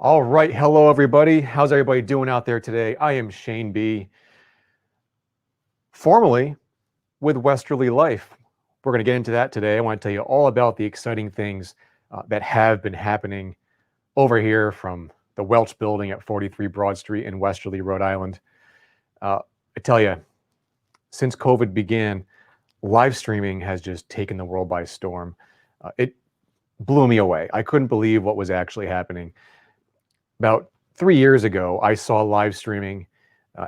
All right. Hello, everybody. How's everybody doing out there today? I am Shane B, formerly with Westerly Life. We're going to get into that today. I want to tell you all about the exciting things that have been happening over here from the Welch building at 43 Broad Street in Westerly, Rhode Island. I tell you, since COVID began, live streaming has just taken the world by storm. It blew me away. I couldn't believe what was actually happening. About 3 years ago, I saw live streaming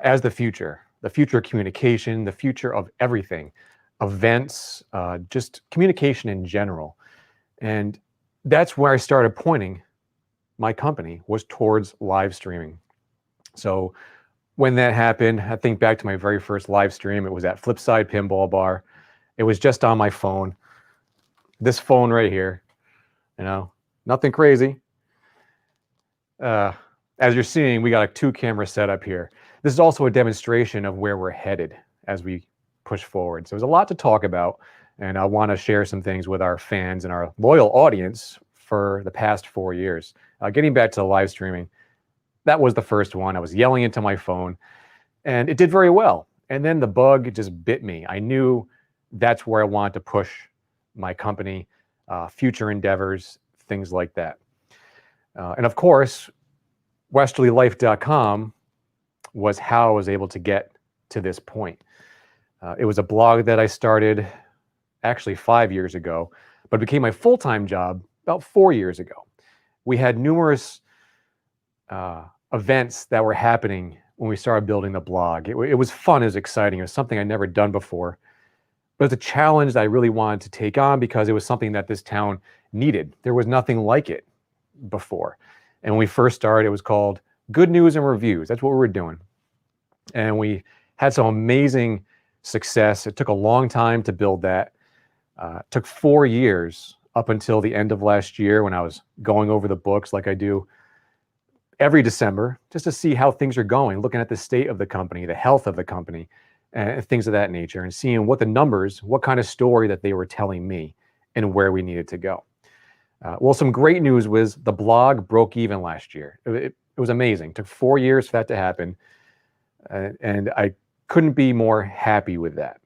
as the future of communication, the future of everything, events, just communication in general. And that's where I started pointing my company was towards live streaming. So when that happened, I think back to my very first live stream. It was at Flipside Pinball Bar. It was just on my phone. This phone right here, nothing crazy. As you're seeing, we got a 2-camera setup here. This is also a demonstration of where we're headed as we push forward. So there's a lot to talk about, and I want to share some things with our fans and our loyal audience for the past 4 years. Getting back to the live streaming, that was the first one. I was yelling into my phone, and it did very well. And then the bug just bit me. I knew that's where I wanted to push my company, future endeavors, things like that. And of course, westerlylife.com was how I was able to get to this point. It was a blog that I started actually 5 years ago, but it became my full-time job about 4 years ago. We had numerous events that were happening when we started building the blog. It was fun, it was exciting. It was something I'd never done before, but it's a challenge that I really wanted to take on because it was something that this town needed. There was nothing like it before. And when we first started, it was called Good News and Reviews. That's what we were doing. And we had some amazing success. It took a long time to build that. It took 4 years up until the end of last year when I was going over the books like I do every December, just to see how things are going, looking at the state of the company, the health of the company, and things of that nature, and seeing what the numbers, what kind of story that they were telling me and where we needed to go. Well, some great news was the blog broke even last year. It was amazing. It took 4 years for that to happen. And I couldn't be more happy with that.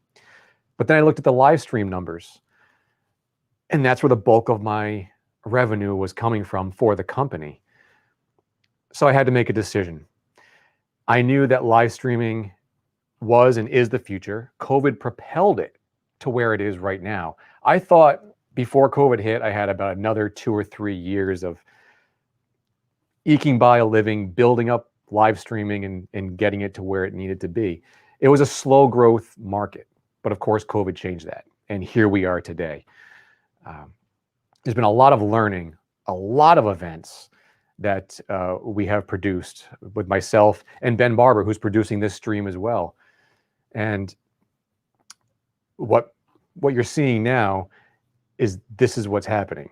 But then I looked at the live stream numbers, and that's where the bulk of my revenue was coming from for the company. So I had to make a decision. I knew that live streaming was and is the future. COVID propelled it to where it is right now. I thought before COVID hit, I had about another 2 or 3 years of eking by a living, building up live streaming and getting it to where it needed to be. It was a slow growth market, but of course, COVID changed that. And here we are today. There's been a lot of learning, a lot of events that we have produced with myself and Ben Barber, who's producing this stream as well. And what you're seeing now this is what's happening.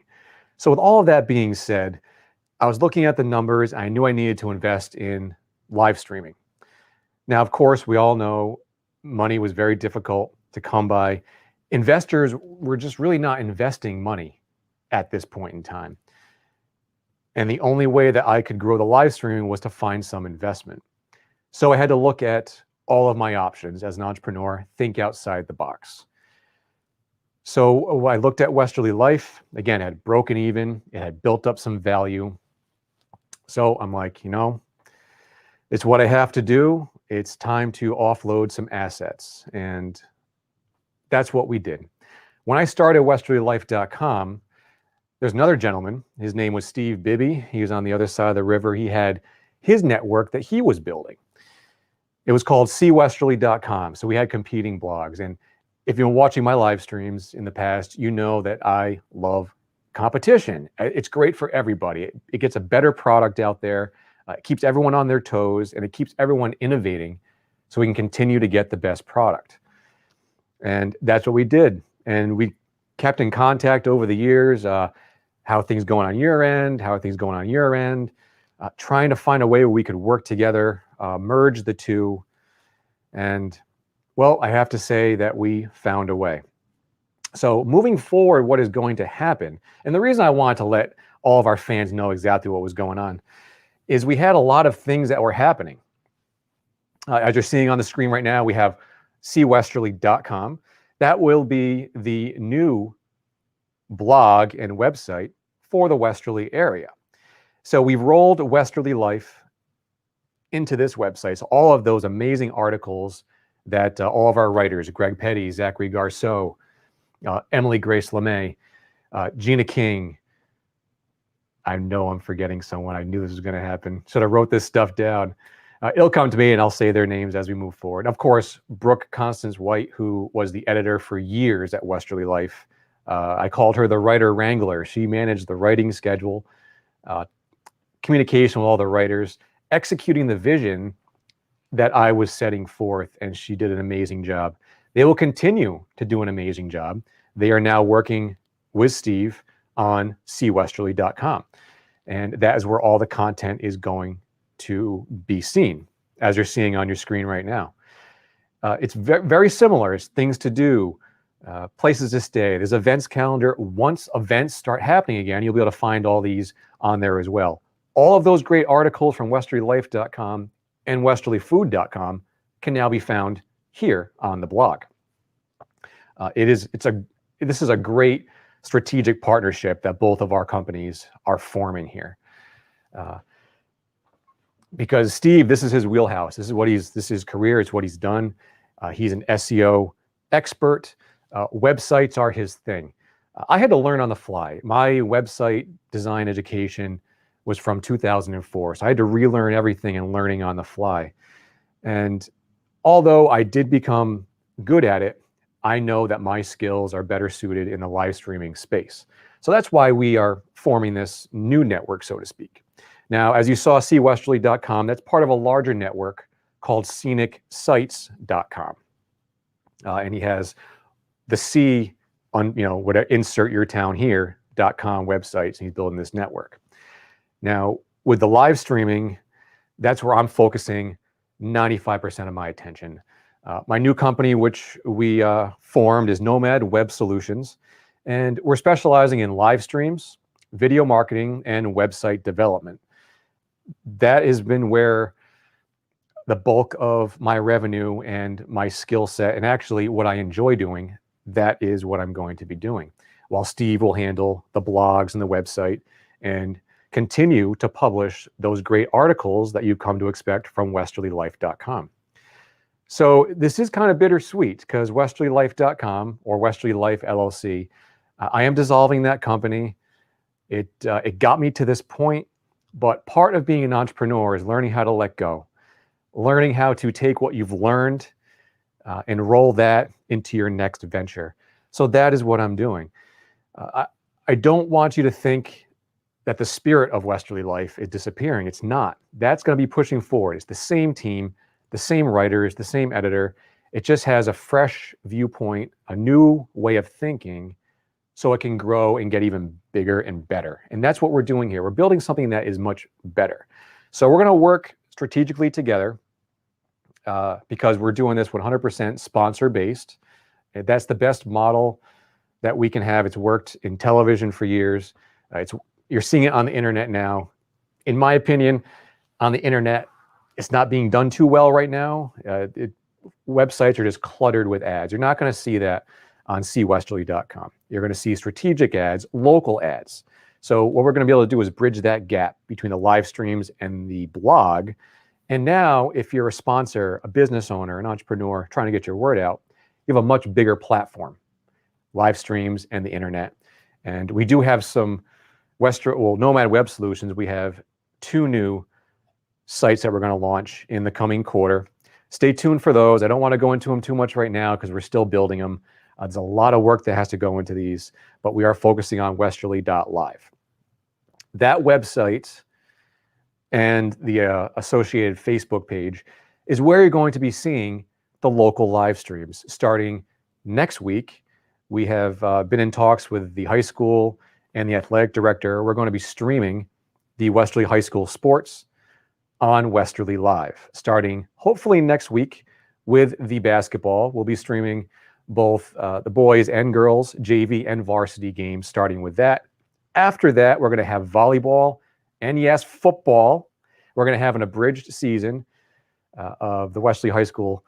So with all of that being said, I was looking at the numbers. I knew I needed to invest in live streaming. Now, of course, we all know money was very difficult to come by. Investors were just really not investing money at this point in time. And the only way that I could grow the live streaming was to find some investment. So I had to look at all of my options as an entrepreneur, think outside the box. So I looked at Westerly Life. Again, it had broken even. It had built up some value. So I'm like, it's what I have to do. It's time to offload some assets. And that's what we did. When I started westerlylife.com, there's another gentleman. His name was Steve Bibby. He was on the other side of the river. He had his network that he was building. It was called cwesterly.com. So we had competing blogs. And if you've been watching my live streams in the past, you know that I love competition. It's great for everybody. It gets a better product out there. It keeps everyone on their toes, and it keeps everyone innovating so we can continue to get the best product. And that's what we did. And we kept in contact over the years, how are things going on your end, how are things going on your end, trying to find a way where we could work together, merge the two. And well, I have to say that we found a way. So moving forward, what is going to happen? And the reason I wanted to let all of our fans know exactly what was going on is we had a lot of things that were happening. As you're seeing on the screen right now, we have cwesterly.com. That will be the new blog and website for the Westerly area. So we've rolled Westerly Life into this website. So all of those amazing articles that all of our writers, Greg Petty, Zachary Garceau, Emily Grace LeMay, Gina King, I know I'm forgetting someone. I knew this was going to happen. Should have wrote this stuff down. It'll come to me and I'll say their names as we move forward. And of course, Brooke Constance White, who was the editor for years at Westerly Life. I called her the writer wrangler. She managed the writing schedule, communication with all the writers, executing the vision that I was setting forth, and she did an amazing job. They will continue to do an amazing job. They are now working with Steve on cwesterly.com. And that is where all the content is going to be seen, as you're seeing on your screen right now. It's very similar. It's things to do, places to stay. There's events calendar. Once events start happening again, you'll be able to find all these on there as well. All of those great articles from westerlylife.com and westerlyfood.com can now be found here on the blog. This is a great strategic partnership that both of our companies are forming here. Because Steve, this is his wheelhouse. This is his career. It's what he's done. He's an SEO expert. Websites are his thing. I had to learn on the fly. My website design education was from 2004. So I had to relearn everything and learning on the fly. And although I did become good at it, I know that my skills are better suited in the live streaming space. So that's why we are forming this new network, so to speak. Now, as you saw, cwesterly.com, that's part of a larger network called scenitsites.com. And he has the C on, whatever, insert your town here.com websites, and he's building this network. Now, with the live streaming, that's where I'm focusing 95% of my attention. My new company, which we formed, is Nomad Web Solutions, and we're specializing in live streams, video marketing, and website development. That has been where the bulk of my revenue and my skill set, and actually what I enjoy doing, that is what I'm going to be doing. While Steve will handle the blogs and the website and continue to publish those great articles that you've come to expect from westerlylife.com. So this is kind of bittersweet because westerlylife.com or Westerly Life LLC, I am dissolving that company. It got me to this point, but part of being an entrepreneur is learning how to let go, learning how to take what you've learned and roll that into your next venture. So that is what I'm doing. I don't want you to think that the spirit of Westerly Life is disappearing. It's not. That's going to be pushing forward. It's the same team, the same writers, the same editor. It just has a fresh viewpoint, a new way of thinking, so it can grow and get even bigger and better. And that's what we're doing here. We're building something that is much better. So we're going to work strategically together because we're doing this 100% sponsor-based. That's the best model that we can have. It's worked in television for years. You're seeing it on the internet now. In my opinion, on the internet, it's not being done too well right now. Websites are just cluttered with ads. You're not going to see that on cwesterly.com. You're going to see strategic ads, local ads. So what we're going to be able to do is bridge that gap between the live streams and the blog. And now, if you're a sponsor, a business owner, an entrepreneur trying to get your word out, you have a much bigger platform, live streams and the internet. And we do have some Nomad Web Solutions. We have 2 new sites that we're going to launch in the coming quarter. Stay tuned for those. I don't want to go into them too much right now because we're still building them. There's a lot of work that has to go into these, but we are focusing on westerly.live. That website and the associated Facebook page is where you're going to be seeing the local live streams starting next week. We have been in talks with the high school and the athletic director. We're going to be streaming the Westerly High School sports on Westerly Live, starting hopefully next week with the basketball. We'll be streaming both the boys and girls, JV and varsity games, starting with that. After that, we're going to have volleyball and, yes, football. We're going to have an abridged season of the Westerly High School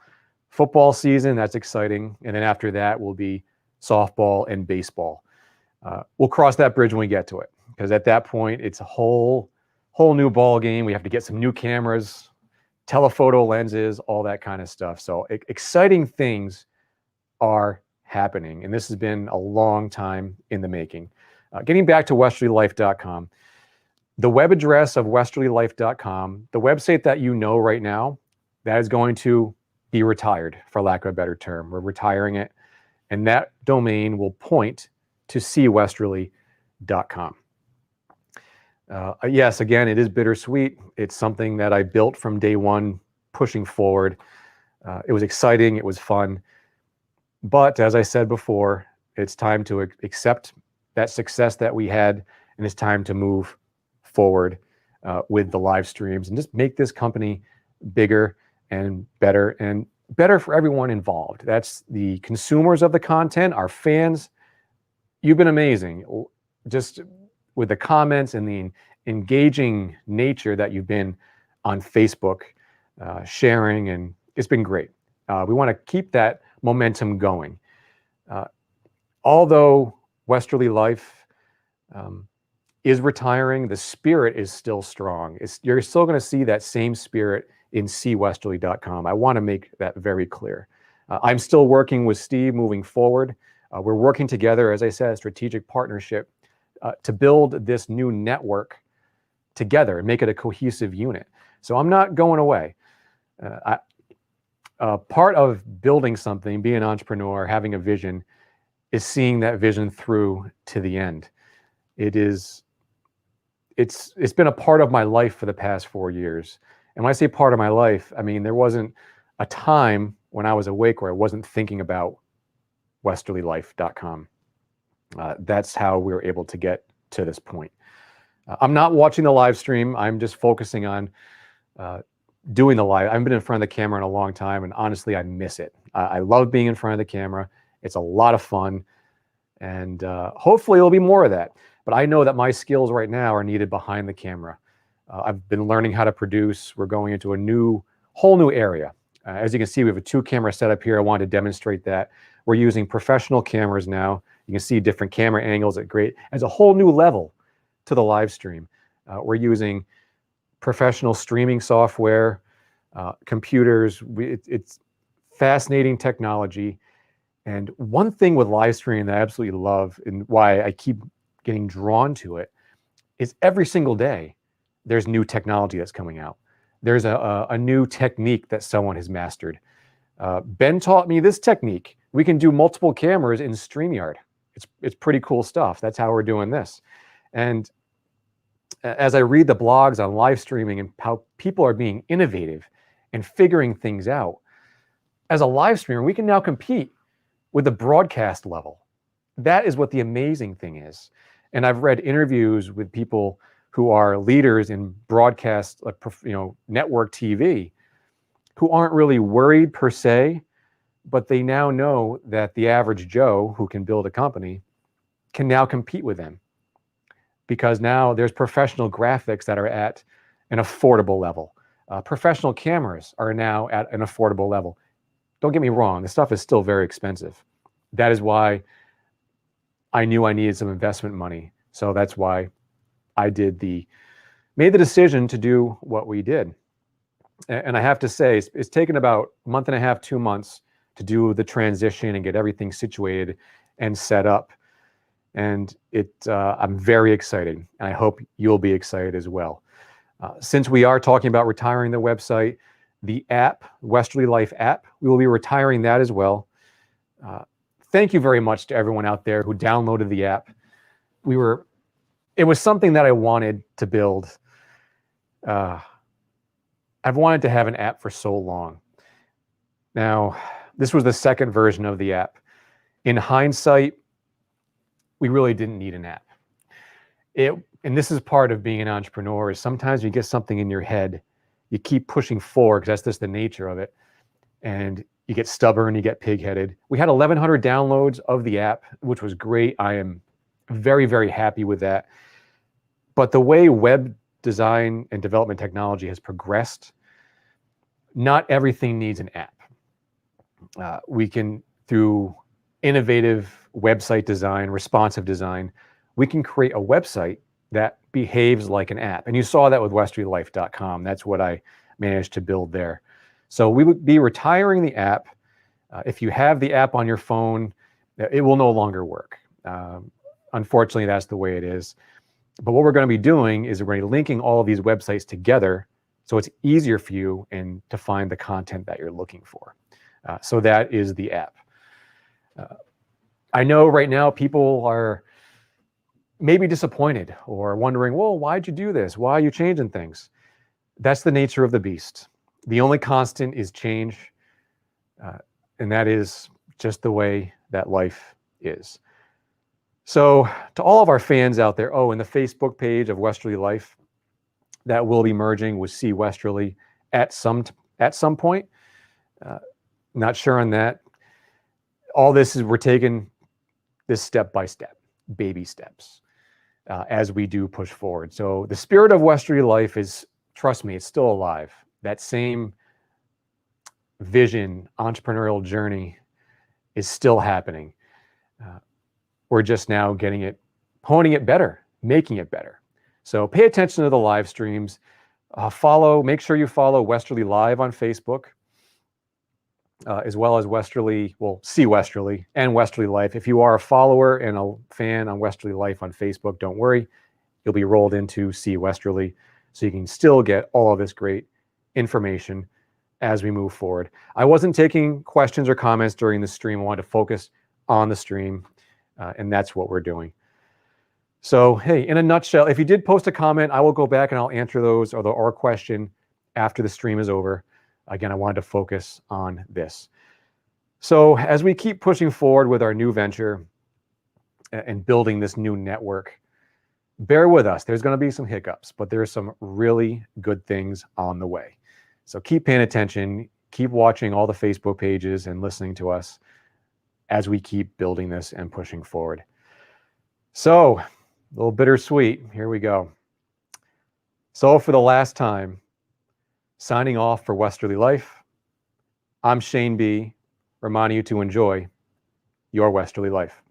football season. That's exciting. And then after that will be softball and baseball. We'll cross that bridge when we get to it, because at that point it's a whole new ball game. We have to get some new cameras, telephoto lenses, all that kind of stuff. So exciting things are happening, and this has been a long time in the making. Getting back to westerlylife.com, the web address of westerlylife.com, the website that you know right now, that is going to be retired, for lack of a better term. We're retiring it, and that domain will point to cwesterly.com. Yes, again, it is bittersweet. It's something that I built from day one, pushing forward. It was exciting. It was fun. But as I said before, it's time to accept that success that we had, and it's time to move forward with the live streams and just make this company bigger and better for everyone involved. That's the consumers of the content, our fans. You've been amazing. Just with the comments and the engaging nature that you've been on Facebook, sharing, and it's been great. We want to keep that momentum going. Although Westerly Life is retiring, the spirit is still strong. You're still going to see that same spirit in cwesterly.com. I want to make that very clear. I'm still working with Steve moving forward. We're working together, as I said, a strategic partnership to build this new network together and make it a cohesive unit. So I'm not going away. Part of building something, being an entrepreneur, having a vision, is seeing that vision through to the end. It's been a part of my life for the past 4 years. And when I say part of my life, I mean, there wasn't a time when I was awake where I wasn't thinking about westerlylife.com. That's how we were able to get to this point. I'm not watching the live stream. I'm just focusing on doing the live. I haven't been in front of the camera in a long time, and honestly, I miss it. I love being in front of the camera. It's a lot of fun, and hopefully there'll be more of that. But I know that my skills right now are needed behind the camera. I've been learning how to produce. We're going into a whole new area. As you can see, we have a 2-camera setup here. I wanted to demonstrate that. We're using professional cameras now. You can see different camera angles at great, as a whole new level to the live stream. We're using professional streaming software, computers. It's fascinating technology. And one thing with live streaming that I absolutely love, and why I keep getting drawn to it, is every single day there's new technology that's coming out. There's a new technique that someone has mastered. Ben taught me this technique. We can do multiple cameras in StreamYard. It's pretty cool stuff. That's how we're doing this. And as I read the blogs on live streaming and how people are being innovative and figuring things out, as a live streamer, we can now compete with the broadcast level. That is what the amazing thing is. And I've read interviews with people who are leaders in broadcast, network TV, who aren't really worried per se, but they now know that the average Joe who can build a company can now compete with them, because now there's professional graphics that are at an affordable level. Professional cameras are now at an affordable level. Don't get me wrong, the stuff is still very expensive. That is why I knew I needed some investment money. So that's why I made the decision to do what we did. And I have to say, it's taken about a month and a half, 2 months to do the transition and get everything situated and set up. And I'm very excited, and I hope you'll be excited as well. Since we are talking about retiring the website, the app, Westerly Life app, we will be retiring that as well. Thank you very much to everyone out there who downloaded the app. It was something that I wanted to build. I've wanted to have an app for so long. Now, this was the second version of the app. In hindsight, we really didn't need an app. And this is part of being an entrepreneur, is sometimes you get something in your head, you keep pushing forward because that's just the nature of it. And you get stubborn, you get pig-headed. We had 1,100 downloads of the app, which was great. I am very, very happy with that. But the way web design and development technology has progressed, not everything needs an app. We can, through innovative website design, responsive design, we can create a website that behaves like an app. And you saw that with westerlylife.com. That's what I managed to build there. So we would be retiring the app. If you have the app on your phone, it will no longer work. Unfortunately, that's the way it is. But what we're going to be doing is we're going to be linking all of these websites together so it's easier for you and to find the content that you're looking for. So that is the app. I know right now people are maybe disappointed or wondering, well, why'd you do this? Why are you changing things? That's the nature of the beast. The only constant is change, and that is just the way that life is. So to all of our fans out there, and the Facebook page of Westerly Life, that will be merging with See Westerly at some point. Not sure on that. All this is, we're taking this step by step, baby steps, as we do push forward. So the spirit of Westerly Life is, trust me, it's still alive. That same vision, entrepreneurial journey is still happening. We're just now getting it, honing it better, making it better. So pay attention to the live streams. Make sure you follow Westerly Live on Facebook, as well as See Westerly and Westerly Life. If you are a follower and a fan on Westerly Life on Facebook, don't worry. You'll be rolled into See Westerly, so you can still get all of this great information as we move forward. I wasn't taking questions or comments during the stream. I wanted to focus on the stream, and that's what we're doing. So, hey, in a nutshell, if you did post a comment, I will go back and I'll answer those or question after the stream is over. Again, I wanted to focus on this. So as we keep pushing forward with our new venture and building this new network, bear with us. There's going to be some hiccups, but there's some really good things on the way. So keep paying attention, keep watching all the Facebook pages and listening to us as we keep building this and pushing forward. So, a little bittersweet. Here we go. So for the last time, signing off for Westerly Life, I'm Shane B., reminding you to enjoy your Westerly Life.